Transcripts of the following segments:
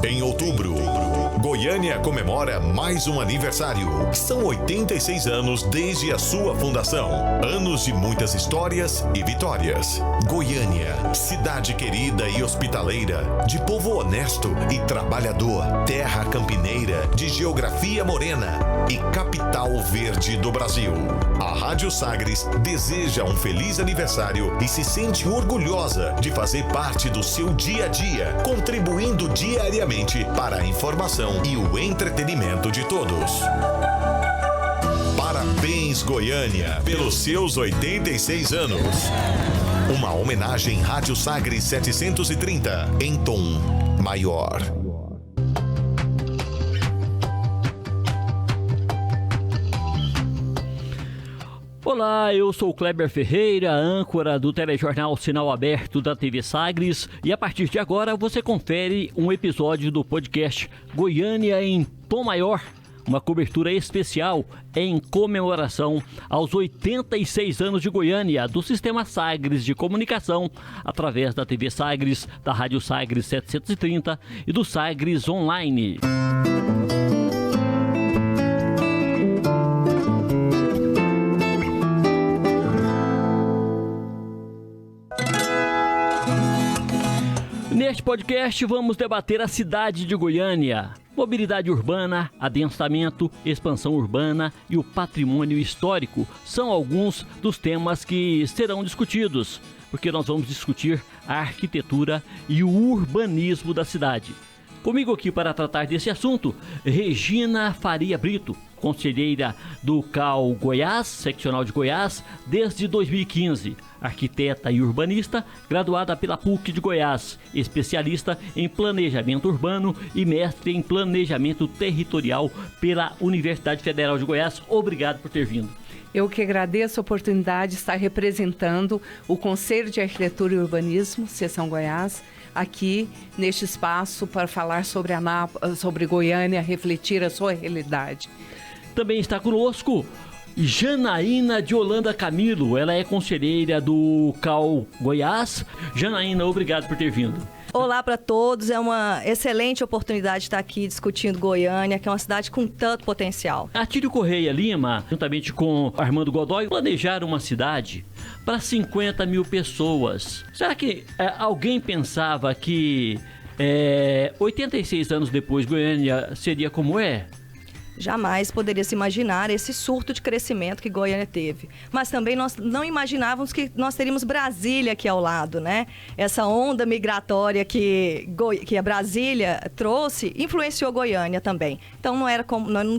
Em outubro, Goiânia comemora mais um aniversário. São 86 anos desde a sua fundação. Anos de muitas histórias e vitórias. Goiânia, cidade querida e hospitaleira, de povo honesto e trabalhador, terra campineira, de geografia morena e capital verde do Brasil. A Rádio Sagres deseja um feliz aniversário e se sente orgulhosa de fazer parte do seu dia a dia, contribuindo diariamente para a informação e o entretenimento de todos. Parabéns, Goiânia, pelos seus 86 anos. Uma homenagem Rádio Sagres 730, em tom maior. Olá, eu sou o Kleber Ferreira, âncora do telejornal Sinal Aberto da TV Sagres, e a partir de agora você confere um episódio do podcast Goiânia em Tom Maior, uma cobertura especial em comemoração aos 86 anos de Goiânia, do Sistema Sagres de Comunicação, através da TV Sagres, da Rádio Sagres 730 e do Sagres Online. Neste podcast vamos debater a cidade de Goiânia, mobilidade urbana, adensamento, expansão urbana e o patrimônio histórico são alguns dos temas que serão discutidos, porque nós vamos discutir a arquitetura e o urbanismo da cidade. Comigo aqui para tratar desse assunto, Regina Faria Brito, conselheira do CAU Goiás, seccional de Goiás, desde 2015. Arquiteta e urbanista, graduada pela PUC de Goiás, especialista em planejamento urbano e mestre em planejamento territorial pela Universidade Federal de Goiás. Obrigado por ter vindo. Eu que agradeço a oportunidade de estar representando o Conselho de Arquitetura e Urbanismo, Seção Goiás, aqui neste espaço para falar sobre Goiânia, refletir a sua realidade. Também está conosco Janaína de Holanda Camilo, ela é conselheira do CAU Goiás. Janaína, obrigado por ter vindo. Olá para todos, é uma excelente oportunidade de estar aqui discutindo Goiânia, que é uma cidade com tanto potencial. Atílio Correia Lima, juntamente com Armando Godoy, planejaram uma cidade para 50 mil pessoas. Será que alguém pensava que 86 anos depois Goiânia seria como é? Jamais poderia se imaginar esse surto de crescimento que Goiânia teve. Mas também nós não imaginávamos que nós teríamos Brasília aqui ao lado, né? Essa onda migratória que a Brasília trouxe influenciou Goiânia também. Então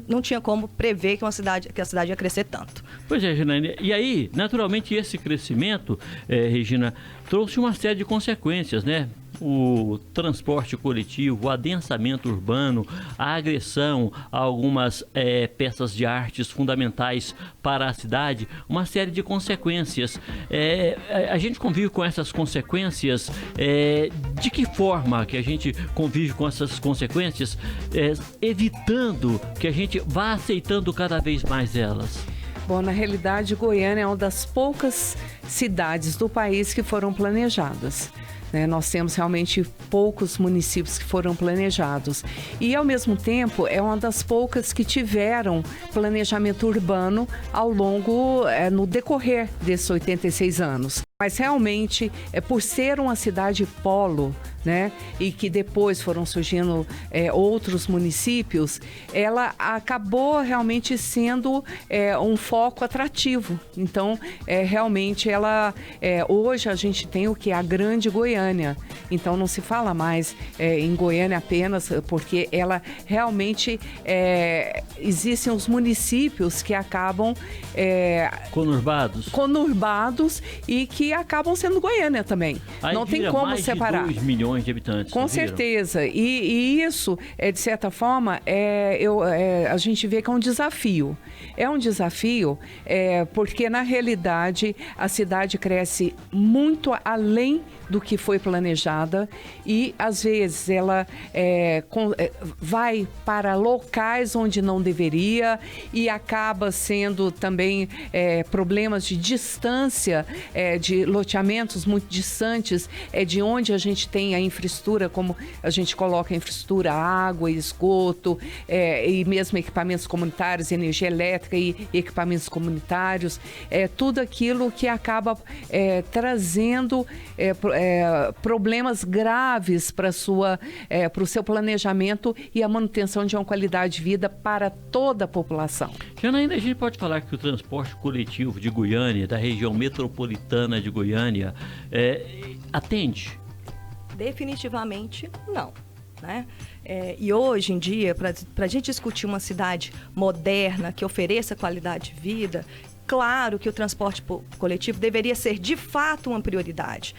não tinha como prever que a cidade ia crescer tanto. Pois é, Regina. E aí, naturalmente, esse crescimento, Regina, trouxe uma série de consequências, né? O transporte coletivo, o adensamento urbano, a agressão a algumas peças de artes fundamentais para a cidade, uma série de consequências. A gente convive com essas consequências, de que forma que a gente convive com essas consequências, evitando que a gente vá aceitando cada vez mais elas? Bom, na realidade, Goiânia é uma das poucas cidades do país que foram planejadas. Nós temos realmente poucos municípios que foram planejados e, ao mesmo tempo, é uma das poucas que tiveram planejamento urbano no decorrer desses 86 anos. Mas realmente, por ser uma cidade polo, né, e que depois foram surgindo outros municípios, ela acabou realmente sendo um foco atrativo. Então, realmente, hoje a gente tem o que? A Grande Goiânia. Então, não se fala mais em Goiânia apenas, porque ela realmente existem os municípios que acabam conurbados e que acabam sendo Goiânia também. Aí não tem como mais separar. De 2 milhões de habitantes. Com certeza. E isso, de certa forma, a gente vê que é um desafio. É um desafio porque, na realidade, a cidade cresce muito além do que foi planejada e, às vezes, ela vai para locais onde não deveria e acaba sendo também problemas de distância, de loteamentos muito distantes de onde a gente tem a infraestrutura, como a gente coloca a infraestrutura, água, esgoto, e mesmo equipamentos comunitários, energia elétrica e equipamentos comunitários, tudo aquilo que acaba trazendo problemas graves para o seu planejamento e a manutenção de uma qualidade de vida para toda a população. Janaína, a gente pode falar que o transporte coletivo de Goiânia, da região metropolitana de Goiânia, atende? Definitivamente não, né? E hoje em dia, para a gente discutir uma cidade moderna que ofereça qualidade de vida, claro que o transporte coletivo deveria ser de fato uma prioridade.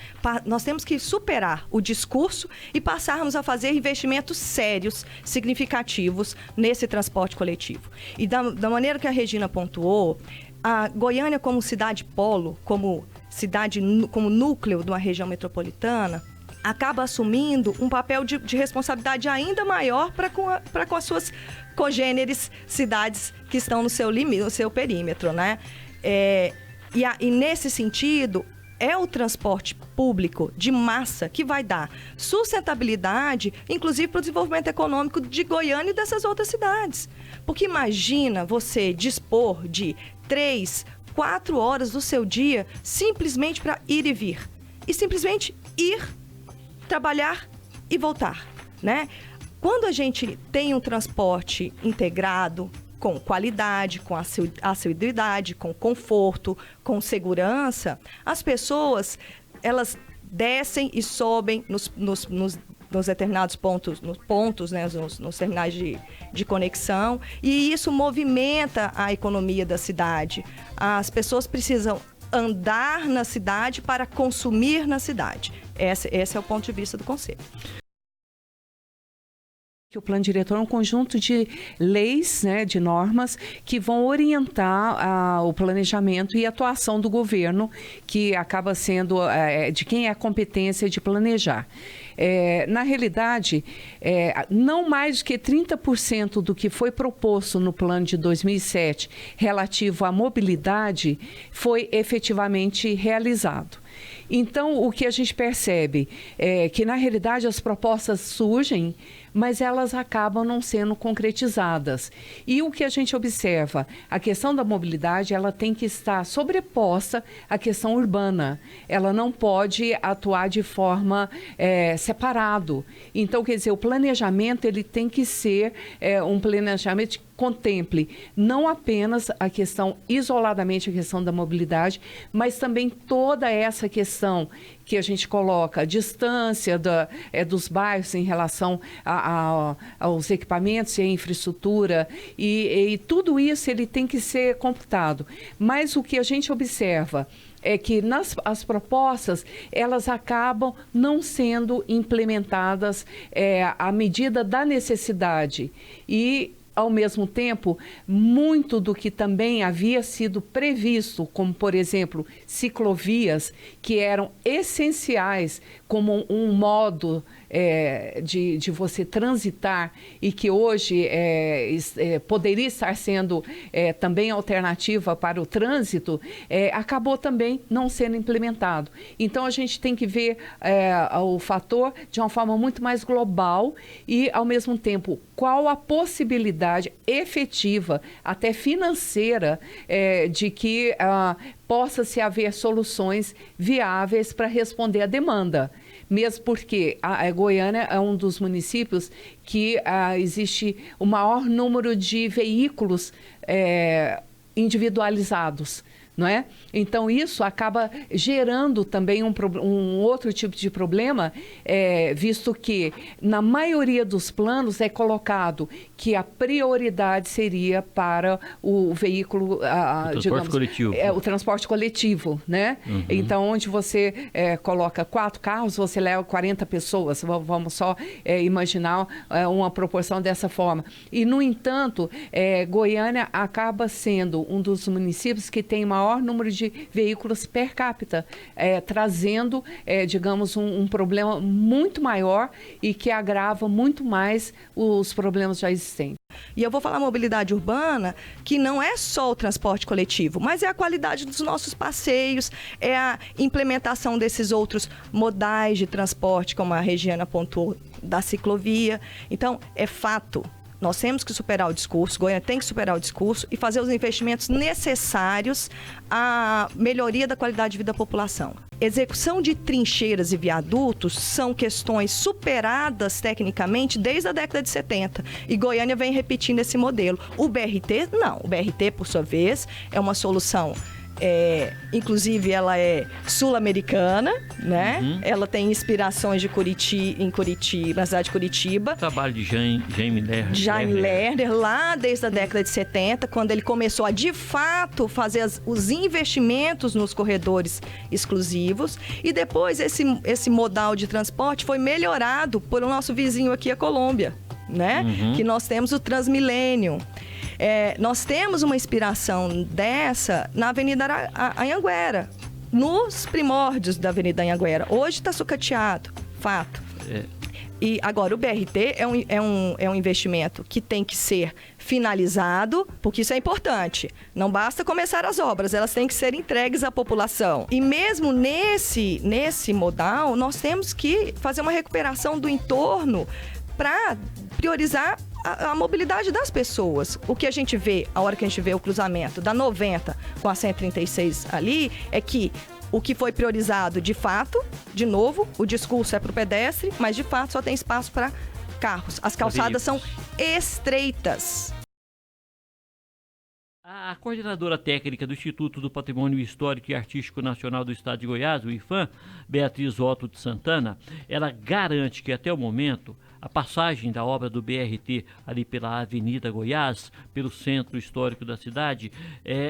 Nós temos que superar o discurso e passarmos a fazer investimentos sérios, significativos nesse transporte coletivo. E da maneira que a Regina pontuou, a Goiânia como cidade polo, como núcleo de uma região metropolitana, acaba assumindo um papel de responsabilidade ainda maior para com as suas congêneres cidades que estão no seu limite, no seu perímetro, né? E nesse sentido, é o transporte público de massa que vai dar sustentabilidade, inclusive para o desenvolvimento econômico de Goiânia e dessas outras cidades. Porque imagina você dispor de 3, 4 horas do seu dia simplesmente para ir e vir. E simplesmente ir, trabalhar e voltar, né? Quando a gente tem um transporte integrado, com qualidade, com assiduidade, com conforto, com segurança, as pessoas, elas descem e sobem nos determinados pontos, né, nos terminais de conexão, e isso movimenta a economia da cidade. As pessoas precisam andar na cidade para consumir na cidade. Esse é o ponto de vista do Conselho. O plano diretor é um conjunto de leis, né, de normas que vão orientar o planejamento e a atuação do governo, que acaba sendo de quem é a competência de planejar. Na realidade, não mais do que 30% do que foi proposto no plano de 2007 relativo à mobilidade foi efetivamente realizado. Então, o que a gente percebe é que, na realidade, as propostas surgem, mas elas acabam não sendo concretizadas. E o que a gente observa, a questão da mobilidade, ela tem que estar sobreposta à questão urbana. Ela não pode atuar de forma separado. Então, quer dizer, o planejamento ele tem que ser um planejamento que contemple não apenas a questão, isoladamente a questão da mobilidade, mas também toda essa questão que a gente coloca, a distância dos bairros em relação aos equipamentos e à infraestrutura, e tudo isso ele tem que ser computado. Mas o que a gente observa é que as propostas, elas acabam não sendo implementadas à medida da necessidade. E ao mesmo tempo, muito do que também havia sido previsto, como, por exemplo, ciclovias, que eram essenciais como um modo de você transitar e que hoje poderia estar sendo também alternativa para o trânsito, acabou também não sendo implementado. Então, a gente tem que ver o fator de uma forma muito mais global e, ao mesmo tempo, qual a possibilidade efetiva, até financeira, de que possa-se haver soluções viáveis para responder à demanda. Mesmo porque a Goiânia é um dos municípios que existe o maior número de veículos individualizados, não é? Então, isso acaba gerando também um outro tipo de problema, visto que, na maioria dos planos, é colocado que a prioridade seria para o veículo, transporte coletivo. O transporte coletivo, né? Uhum. Então, onde você coloca 4 carros, você leva 40 pessoas. Vamos só imaginar uma proporção dessa forma. E, no entanto, Goiânia acaba sendo um dos municípios que tem maior maior número de veículos per capita, trazendo, digamos, um problema muito maior e que agrava muito mais os problemas já existentes. E eu vou falar mobilidade urbana, que não é só o transporte coletivo, mas é a qualidade dos nossos passeios, é a implementação desses outros modais de transporte, como a Regiana apontou, da ciclovia. Então, é fato. Nós temos que superar o discurso, Goiânia tem que superar o discurso e fazer os investimentos necessários à melhoria da qualidade de vida da população. Execução de trincheiras e viadutos são questões superadas tecnicamente desde a década de 70 e Goiânia vem repetindo esse modelo. O BRT, não. O BRT, por sua vez, é uma solução. Inclusive ela é sul-americana, né? Uhum. Ela tem inspirações de Curitiba, na cidade de Curitiba. Trabalho de Jaime Lerner, lá desde a década de 70, quando ele começou a, de fato, fazer os investimentos nos corredores exclusivos. E depois esse modal de transporte foi melhorado por o nosso vizinho aqui, a Colômbia, né? Uhum. Que nós temos o Transmilênio. Nós temos uma inspiração dessa na Avenida Anhanguera, nos primórdios da Avenida Anhanguera. Hoje está sucateado, fato. E agora o BRT é um investimento que tem que ser finalizado, porque isso é importante. Não basta começar as obras, elas têm que ser entregues à população. E mesmo nesse modal, nós temos que fazer uma recuperação do entorno para priorizar a mobilidade das pessoas. O que a gente vê, a hora que a gente vê o cruzamento da 90 com a 136 ali, é que o que foi priorizado de fato, de novo, o discurso é para o pedestre, mas de fato só tem espaço para carros. As calçadas são estreitas. A coordenadora técnica do Instituto do Patrimônio Histórico e Artístico Nacional do Estado de Goiás, o IPHAN, Beatriz Otto de Santana, ela garante que até o momento a passagem da obra do BRT ali pela Avenida Goiás, pelo centro histórico da cidade,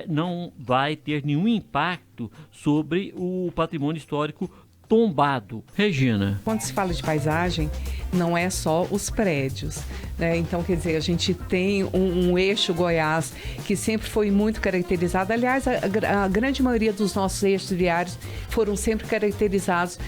não vai ter nenhum impacto sobre o patrimônio histórico tombado. Regina. Quando se fala de paisagem, não é só os prédios, né? Então, quer dizer, a gente tem um eixo Goiás que sempre foi muito caracterizado. Aliás, a grande maioria dos nossos eixos viários foram sempre caracterizados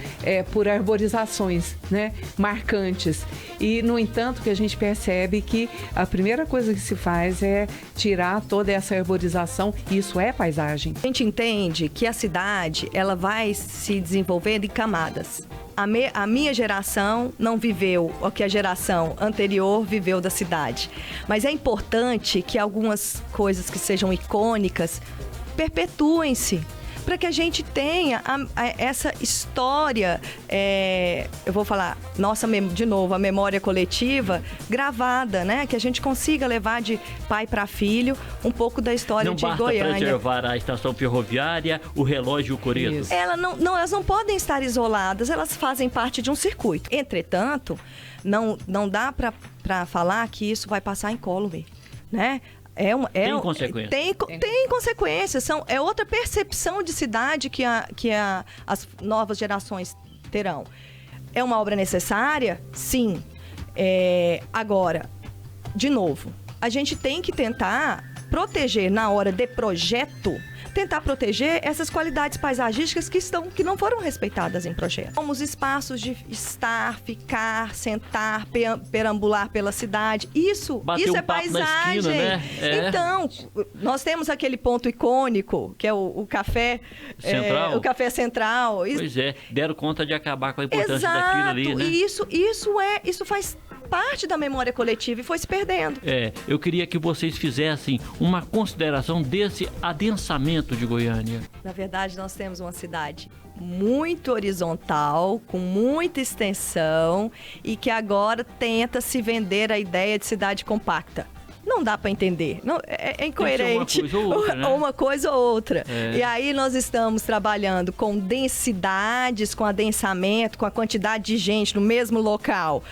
por arborizações, né, marcantes. E, no entanto, que a gente percebe que a primeira coisa que se faz é tirar toda essa arborização, e isso é paisagem. A gente entende que a cidade ela vai se desenvolvendo em camadas. A minha geração não viveu o que a geração anterior viveu da cidade. Mas é importante que algumas coisas que sejam icônicas perpetuem-se, para que a gente tenha essa história, eu vou falar, de novo, a memória coletiva gravada, né? Que a gente consiga levar de pai para filho um pouco da história de Goiânia. Não basta preservar a estação ferroviária, o relógio e o coreto. Elas não podem estar isoladas, elas fazem parte de um circuito. Entretanto, não dá para falar que isso vai passar incólume, né? Tem consequências. Tem consequências. É outra percepção de cidade que as novas gerações terão. É uma obra necessária? Sim. Agora, de novo, a gente tem que tentar proteger na hora de projeto, tentar proteger essas qualidades paisagísticas que não foram respeitadas em projeto. Como os espaços de estar, ficar, sentar, perambular pela cidade. Isso é paisagem. Esquina, né? Então, nós temos aquele ponto icônico, que é o Café Central. O Café Central. Pois é, deram conta de acabar com a importância daquilo ali, né? E isso faz parte da memória coletiva e foi se perdendo. Eu queria que vocês fizessem uma consideração desse adensamento de Goiânia. Na verdade, nós temos uma cidade muito horizontal, com muita extensão e que agora tenta se vender a ideia de cidade compacta. Não dá para entender, não, é incoerente. Uma coisa ou outra, né? E aí nós estamos trabalhando com densidades, com adensamento, com a quantidade de gente no mesmo local,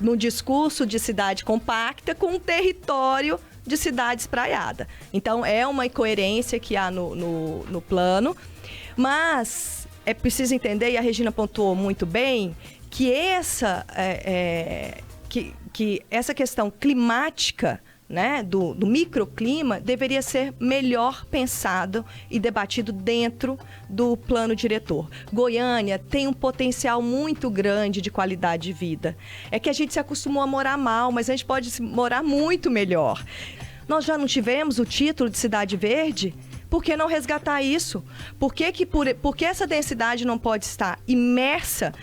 no discurso de cidade compacta com um território de cidade espraiada. Então, é uma incoerência que há no plano, mas é preciso entender, e a Regina pontuou muito bem, que essa questão climática né, do microclima deveria ser melhor pensado e debatido dentro do plano diretor. Goiânia tem um potencial muito grande de qualidade de vida. É que a gente se acostumou a morar mal, mas a gente pode morar muito melhor. Nós já não tivemos o título de cidade verde? Por que não resgatar isso? Por que essa densidade não pode estar imersa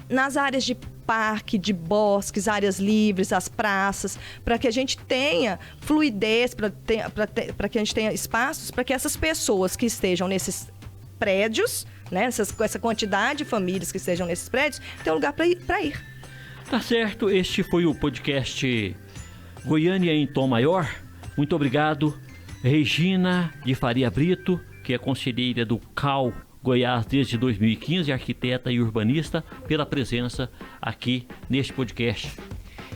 nas áreas de parque, de bosques, áreas livres, as praças, para que a gente tenha fluidez, para que a gente tenha espaços para que essas pessoas que estejam nesses prédios, né, essa quantidade de famílias que estejam nesses prédios, tenham lugar para ir. Tá certo, este foi o podcast Goiânia em Tom Maior. Muito obrigado, Regina de Faria Brito, que é conselheira do CAU Goiás desde 2015, arquiteta e urbanista, pela presença aqui neste podcast.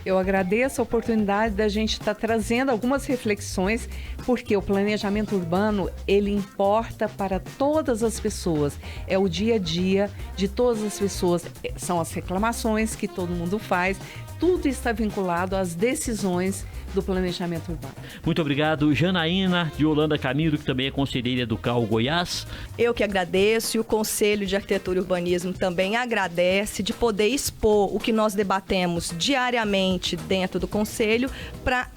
Eu agradeço a oportunidade da gente estar trazendo algumas reflexões, porque o planejamento urbano, ele importa para todas as pessoas. É o dia a dia de todas as pessoas, são as reclamações que todo mundo faz, tudo está vinculado às decisões do planejamento urbano. Muito obrigado, Janaína de Holanda Camilo, que também é conselheira do CAU Goiás. Eu que agradeço, e o Conselho de Arquitetura e Urbanismo também agradece de poder expor o que nós debatemos diariamente dentro do Conselho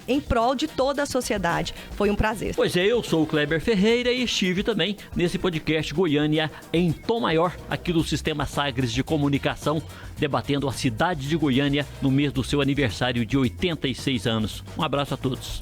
em prol de toda a sociedade. Foi um prazer. Pois é, eu sou o Kleber Ferreira e estive também nesse podcast Goiânia em Tom Maior, aqui do Sistema Sagres de Comunicação, debatendo a cidade de Goiânia no mês do seu aniversário de 86 anos. Um abraço a todos.